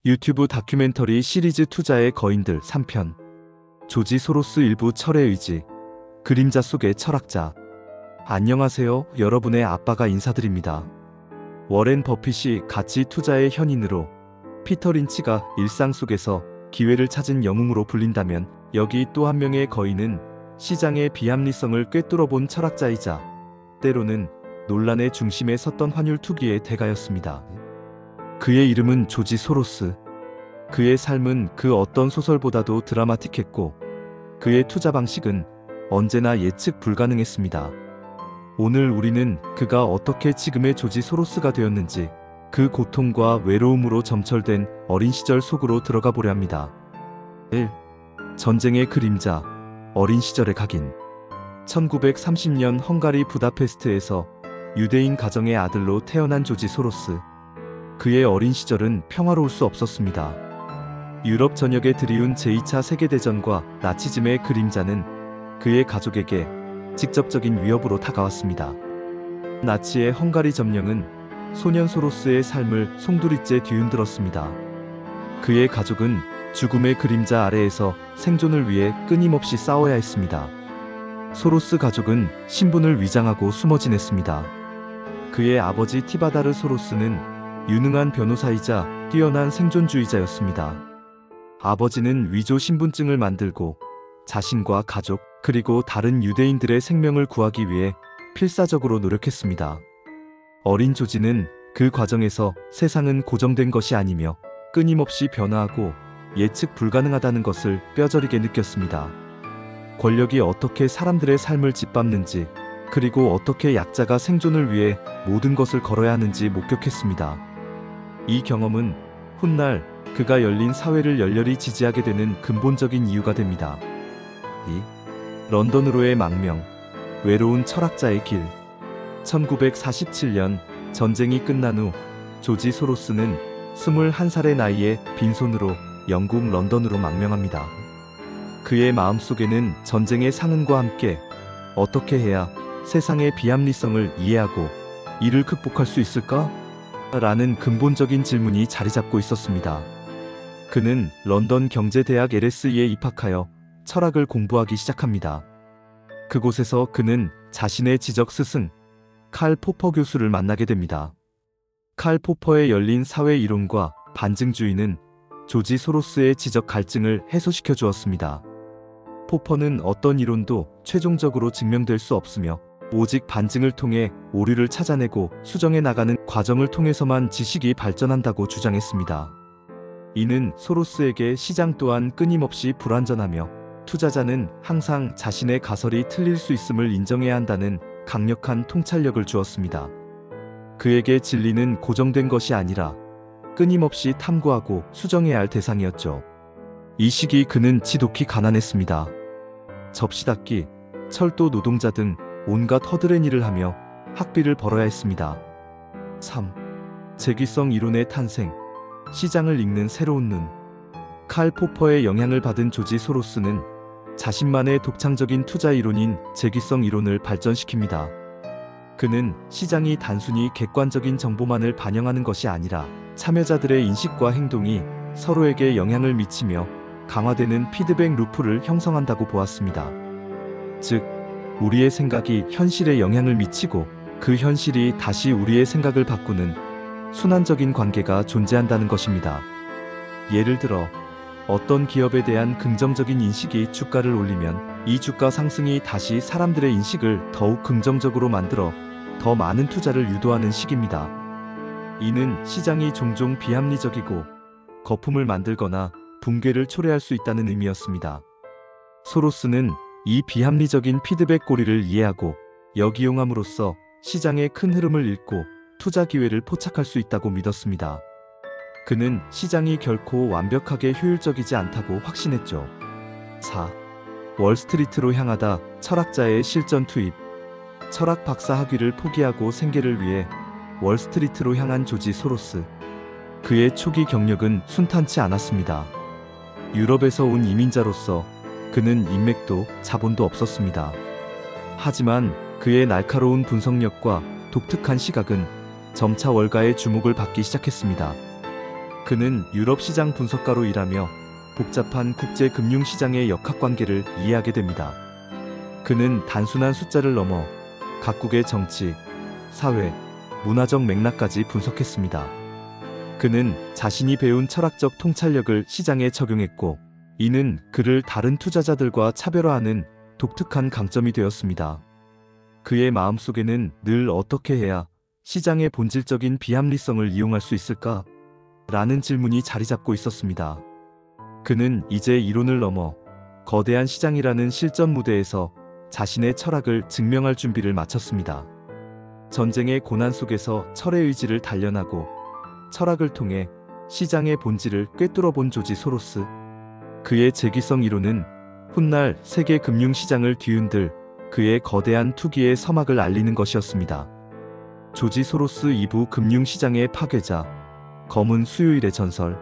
유튜브 다큐멘터리 시리즈 투자의 거인들 3편. 조지 소로스 일부 철의 의지. 그림자 속의 철학자. 안녕하세요. 여러분의 아빠가 인사드립니다. 워렌 버핏이 가치 투자의 현인으로, 피터 린치가 일상 속에서 기회를 찾은 영웅으로 불린다면, 여기 또 한 명의 거인은 시장의 비합리성을 꿰뚫어본 철학자이자 때로는 논란의 중심에 섰던 환율 투기의 대가였습니다. 그의 이름은 조지 소로스. 그의 삶은 그 어떤 소설보다도 드라마틱했고, 그의 투자 방식은 언제나 예측 불가능했습니다. 오늘 우리는 그가 어떻게 지금의 조지 소로스가 되었는지, 그 고통과 외로움으로 점철된 어린 시절 속으로 들어가 보려 합니다. 1. 전쟁의 그림자, 어린 시절의 각인. 1930년 헝가리 부다페스트에서 유대인 가정의 아들로 태어난 조지 소로스. 그의 어린 시절은 평화로울 수 없었습니다. 유럽 전역에 들이운 제2차 세계대전과 나치즘의 그림자는 그의 가족에게 직접적인 위협으로 다가왔습니다. 나치의 헝가리 점령은 소년 소로스의 삶을 송두리째 뒤흔들었습니다. 그의 가족은 죽음의 그림자 아래에서 생존을 위해 끊임없이 싸워야 했습니다. 소로스 가족은 신분을 위장하고 숨어 지냈습니다. 그의 아버지 티바다르 소로스는 유능한 변호사이자 뛰어난 생존주의자였습니다. 아버지는 위조 신분증을 만들고 자신과 가족, 그리고 다른 유대인들의 생명을 구하기 위해 필사적으로 노력했습니다. 어린 조지는 그 과정에서 세상은 고정된 것이 아니며 끊임없이 변화하고 예측 불가능하다는 것을 뼈저리게 느꼈습니다. 권력이 어떻게 사람들의 삶을 짓밟는지, 그리고 어떻게 약자가 생존을 위해 모든 것을 걸어야 하는지 목격했습니다. 이 경험은 훗날 그가 열린 사회를 열렬히 지지하게 되는 근본적인 이유가 됩니다. 2. 런던으로의 망명, 외로운 철학자의 길. 1947년 전쟁이 끝난 후 조지 소로스는 21살의 나이에 빈손으로 영국 런던으로 망명합니다. 그의 마음속에는 전쟁의 상흔과 함께 어떻게 해야 세상의 비합리성을 이해하고 이를 극복할 수 있을까? 라는 근본적인 질문이 자리 잡고 있었습니다. 그는 런던 경제대학 LSE에 입학하여 철학을 공부하기 시작합니다. 그곳에서 그는 자신의 지적 스승 칼 포퍼 교수를 만나게 됩니다. 칼 포퍼의 열린 사회 이론과 반증주의는 조지 소로스의 지적 갈증을 해소시켜 주었습니다. 포퍼는 어떤 이론도 최종적으로 증명될 수 없으며 오직 반증을 통해 오류를 찾아내고 수정해 나가는 과정을 통해서만 지식이 발전한다고 주장했습니다. 이는 소로스에게 시장 또한 끊임없이 불완전하며 투자자는 항상 자신의 가설이 틀릴 수 있음을 인정해야 한다는 강력한 통찰력을 주었습니다. 그에게 진리는 고정된 것이 아니라 끊임없이 탐구하고 수정해야 할 대상이었죠. 이 시기 그는 지독히 가난했습니다. 접시 닦기, 철도 노동자 등 온갖 허드렛 일을 하며 학비를 벌어야 했습니다. 3. 재기성 이론의 탄생, 시장을 읽는 새로운 눈. 칼 포퍼의 영향을 받은 조지 소로스는 자신만의 독창적인 투자 이론인 재기성 이론을 발전시킵니다. 그는 시장이 단순히 객관적인 정보만을 반영하는 것이 아니라 참여자들의 인식과 행동이 서로에게 영향을 미치며 강화되는 피드백 루프를 형성한다고 보았습니다. 즉, 우리의 생각이 현실에 영향을 미치고 그 현실이 다시 우리의 생각을 바꾸는 순환적인 관계가 존재한다는 것입니다. 예를 들어 어떤 기업에 대한 긍정적인 인식이 주가를 올리면 이 주가 상승이 다시 사람들의 인식을 더욱 긍정적으로 만들어 더 많은 투자를 유도하는 식입니다. 이는 시장이 종종 비합리적이고 거품을 만들거나 붕괴를 초래할 수 있다는 의미였습니다. 소로스는 이 비합리적인 피드백 고리를 이해하고 역이용함으로써 시장의 큰 흐름을 읽고 투자 기회를 포착할 수 있다고 믿었습니다. 그는 시장이 결코 완벽하게 효율적이지 않다고 확신했죠. 4. 월스트리트로 향하다, 철학자의 실전 투입. 철학 박사 학위를 포기하고 생계를 위해 월스트리트로 향한 조지 소로스. 그의 초기 경력은 순탄치 않았습니다. 유럽에서 온 이민자로서 그는 인맥도 자본도 없었습니다. 하지만 그의 날카로운 분석력과 독특한 시각은 점차 월가의 주목을 받기 시작했습니다. 그는 유럽 시장 분석가로 일하며 복잡한 국제 금융 시장의 역학관계를 이해하게 됩니다. 그는 단순한 숫자를 넘어 각국의 정치, 사회, 문화적 맥락까지 분석했습니다. 그는 자신이 배운 철학적 통찰력을 시장에 적용했고, 이는 그를 다른 투자자들과 차별화하는 독특한 강점이 되었습니다. 그의 마음속에는 늘 어떻게 해야 시장의 본질적인 비합리성을 이용할 수 있을까? 라는 질문이 자리 잡고 있었습니다. 그는 이제 이론을 넘어 거대한 시장이라는 실전 무대에서 자신의 철학을 증명할 준비를 마쳤습니다. 전쟁의 고난 속에서 철의 의지를 단련하고 철학을 통해 시장의 본질을 꿰뚫어 본 조지 소로스. 그의 재기성 이론은 훗날 세계 금융시장을 뒤흔들 그의 거대한 투기의 서막을 알리는 것이었습니다. 조지 소로스 2부 금융시장의 파괴자, 검은 수요일의 전설.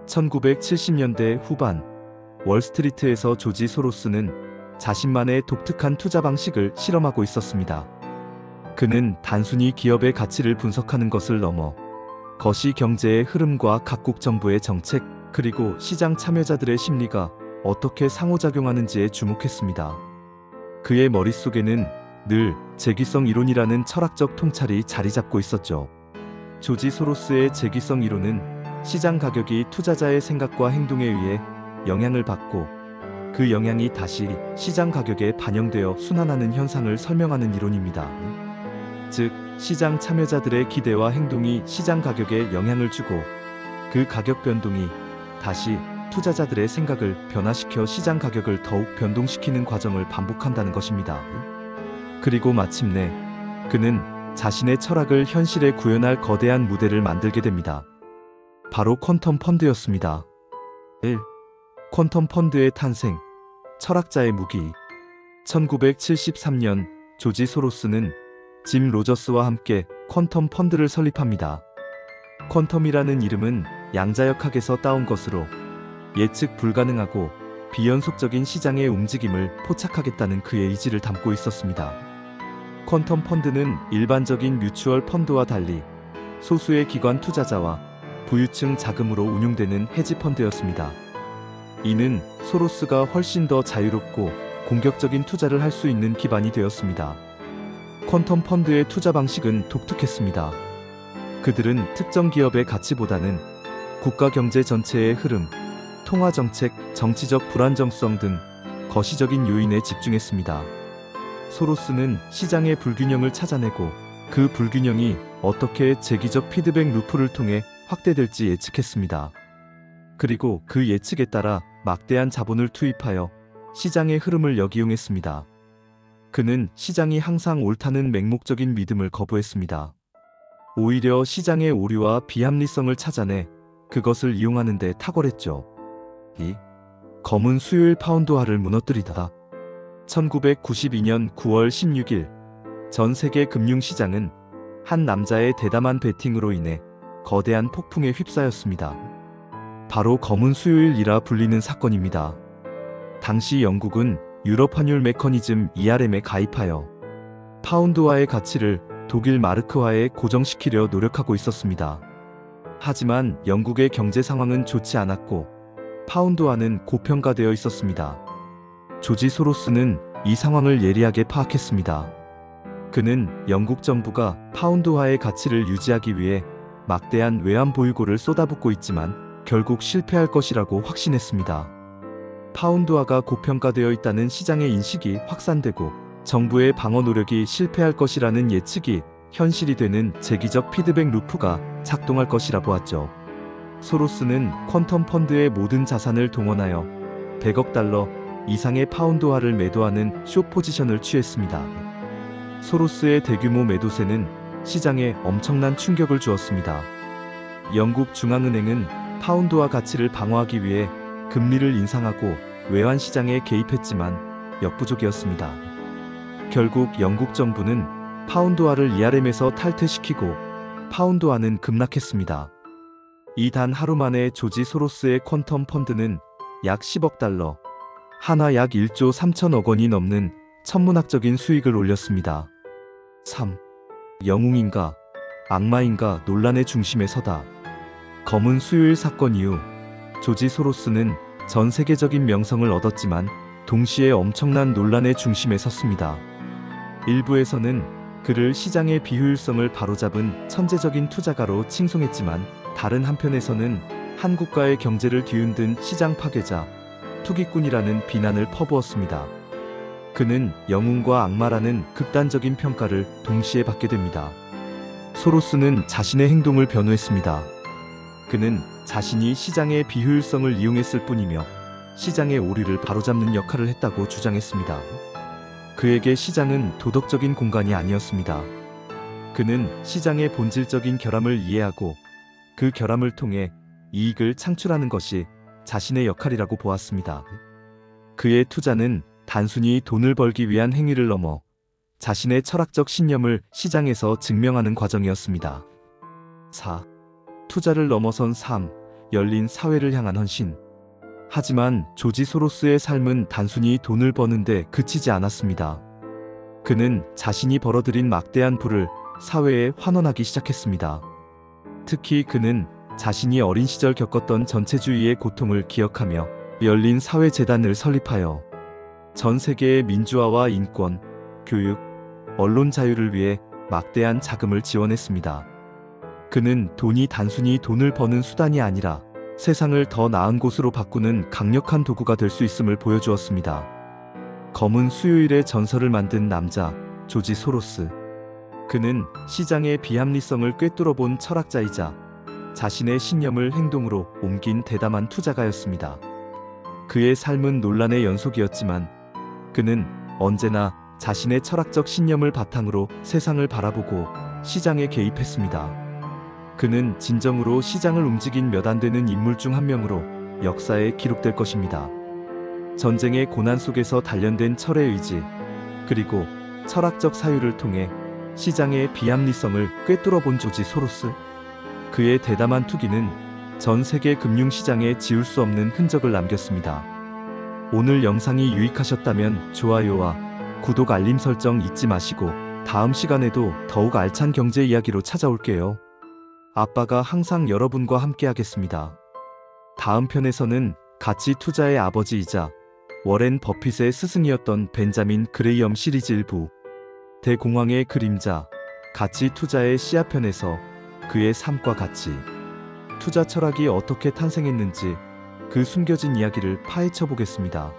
1970년대 후반 월스트리트에서 조지 소로스는 자신만의 독특한 투자 방식을 실험하고 있었습니다. 그는 단순히 기업의 가치를 분석하는 것을 넘어 거시 경제의 흐름과 각국 정부의 정책, 그리고 시장 참여자들의 심리가 어떻게 상호작용하는지에 주목했습니다. 그의 머릿속에는 늘 재기성 이론이라는 철학적 통찰이 자리 잡고 있었죠. 조지 소로스의 재기성 이론은 시장 가격이 투자자의 생각과 행동에 의해 영향을 받고 그 영향이 다시 시장 가격에 반영되어 순환하는 현상을 설명하는 이론입니다. 즉, 시장 참여자들의 기대와 행동이 시장 가격에 영향을 주고 그 가격 변동이 다시 투자자들의 생각을 변화시켜 시장 가격을 더욱 변동시키는 과정을 반복한다는 것입니다. 그리고 마침내 그는 자신의 철학을 현실에 구현할 거대한 무대를 만들게 됩니다. 바로 퀀텀 펀드였습니다. 1. 퀀텀 펀드의 탄생, 철학자의 무기. 1973년 조지 소로스는 짐 로저스와 함께 퀀텀 펀드를 설립합니다. 퀀텀이라는 이름은 양자역학에서 따온 것으로 예측 불가능하고 비연속적인 시장의 움직임을 포착하겠다는 그의 의지를 담고 있었습니다. 퀀텀 펀드는 일반적인 뮤추얼 펀드와 달리 소수의 기관 투자자와 부유층 자금으로 운용되는 헤지 펀드였습니다. 이는 소로스가 훨씬 더 자유롭고 공격적인 투자를 할 수 있는 기반이 되었습니다. 퀀텀 펀드의 투자 방식은 독특했습니다. 그들은 특정 기업의 가치보다는 국가 경제 전체의 흐름, 통화 정책, 정치적 불안정성 등 거시적인 요인에 집중했습니다. 소로스는 시장의 불균형을 찾아내고 그 불균형이 어떻게 재기적 피드백 루프를 통해 확대될지 예측했습니다. 그리고 그 예측에 따라 막대한 자본을 투입하여 시장의 흐름을 역이용했습니다. 그는 시장이 항상 옳다는 맹목적인 믿음을 거부했습니다. 오히려 시장의 오류와 비합리성을 찾아내 그것을 이용하는 데 탁월했죠. 2. 검은 수요일 파운드화를 무너뜨리다. 1992년 9월 16일 전 세계 금융시장은 한 남자의 대담한 베팅으로 인해 거대한 폭풍에 휩싸였습니다. 바로 검은 수요일이라 불리는 사건입니다. 당시 영국은 유럽 환율 메커니즘 ERM에 가입하여 파운드화의 가치를 독일 마르크화에 고정시키려 노력하고 있었습니다. 하지만 영국의 경제 상황은 좋지 않았고 파운드화는 고평가되어 있었습니다. 조지 소로스는 이 상황을 예리하게 파악했습니다. 그는 영국 정부가 파운드화의 가치를 유지하기 위해 막대한 외환 보유고를 쏟아붓고 있지만 결국 실패할 것이라고 확신했습니다. 파운드화가 고평가되어 있다는 시장의 인식이 확산되고 정부의 방어 노력이 실패할 것이라는 예측이 현실이 되는 재기적 피드백 루프가 작동할 것이라 보았죠. 소로스는 퀀텀 펀드의 모든 자산을 동원하여 100억 달러 이상의 파운드화를 매도하는 숏 포지션을 취했습니다. 소로스의 대규모 매도세는 시장에 엄청난 충격을 주었습니다. 영국 중앙은행은 파운드화 가치를 방어하기 위해 금리를 인상하고 외환 시장에 개입했지만 역부족이었습니다. 결국 영국 정부는 파운드화를 ERM에서 탈퇴시키고 파운드화는 급락했습니다. 이 단 하루 만에 조지 소로스의 퀀텀 펀드는 약 10억 달러, 하나 약 1조 3천억 원이 넘는 천문학적인 수익을 올렸습니다. 3. 영웅인가 악마인가 논란의 중심에 서다. 검은 수요일 사건 이후 조지 소로스는 전 세계적인 명성을 얻었지만 동시에 엄청난 논란의 중심에 섰습니다. 일부에서는 그를 시장의 비효율성을 바로잡은 천재적인 투자가로 칭송했지만 다른 한편에서는 한 국가의 경제를 뒤흔든 시장 파괴자, 투기꾼이라는 비난을 퍼부었습니다. 그는 영웅과 악마라는 극단적인 평가를 동시에 받게 됩니다. 소로스는 자신의 행동을 변호했습니다. 그는 자신이 시장의 비효율성을 이용했을 뿐이며 시장의 오류를 바로잡는 역할을 했다고 주장했습니다. 그에게 시장은 도덕적인 공간이 아니었습니다. 그는 시장의 본질적인 결함을 이해하고 그 결함을 통해 이익을 창출하는 것이 자신의 역할이라고 보았습니다. 그의 투자는 단순히 돈을 벌기 위한 행위를 넘어 자신의 철학적 신념을 시장에서 증명하는 과정이었습니다. 4. 투자를 넘어선 삶, 열린 사회를 향한 헌신. 하지만 조지 소로스의 삶은 단순히 돈을 버는데 그치지 않았습니다. 그는 자신이 벌어들인 막대한 부를 사회에 환원하기 시작했습니다. 특히 그는 자신이 어린 시절 겪었던 전체주의의 고통을 기억하며 열린 사회재단을 설립하여 전 세계의 민주화와 인권, 교육, 언론 자유를 위해 막대한 자금을 지원했습니다. 그는 돈이 단순히 돈을 버는 수단이 아니라 세상을 더 나은 곳으로 바꾸는 강력한 도구가 될 수 있음을 보여주었습니다. 검은 수요일의 전설을 만든 남자, 조지 소로스. 그는 시장의 비합리성을 꿰뚫어본 철학자이자 자신의 신념을 행동으로 옮긴 대담한 투자가였습니다. 그의 삶은 논란의 연속이었지만 그는 언제나 자신의 철학적 신념을 바탕으로 세상을 바라보고 시장에 개입했습니다. 그는 진정으로 시장을 움직인 몇 안 되는 인물 중 한 명으로 역사에 기록될 것입니다. 전쟁의 고난 속에서 단련된 철의 의지, 그리고 철학적 사유를 통해 시장의 비합리성을 꿰뚫어본 조지 소로스. 그의 대담한 투기는 전 세계 금융시장에 지울 수 없는 흔적을 남겼습니다. 오늘 영상이 유익하셨다면 좋아요와 구독 알림 설정 잊지 마시고 다음 시간에도 더욱 알찬 경제 이야기로 찾아올게요. 아빠가 항상 여러분과 함께 하겠습니다. 다음 편에서는 가치 투자의 아버지이자 워렌 버핏의 스승이었던 벤자민 그레이엄 시리즈 일부 대공황의 그림자 가치 투자의 씨앗편에서 그의 삶과 가치 투자 철학이 어떻게 탄생했는지 그 숨겨진 이야기를 파헤쳐 보겠습니다.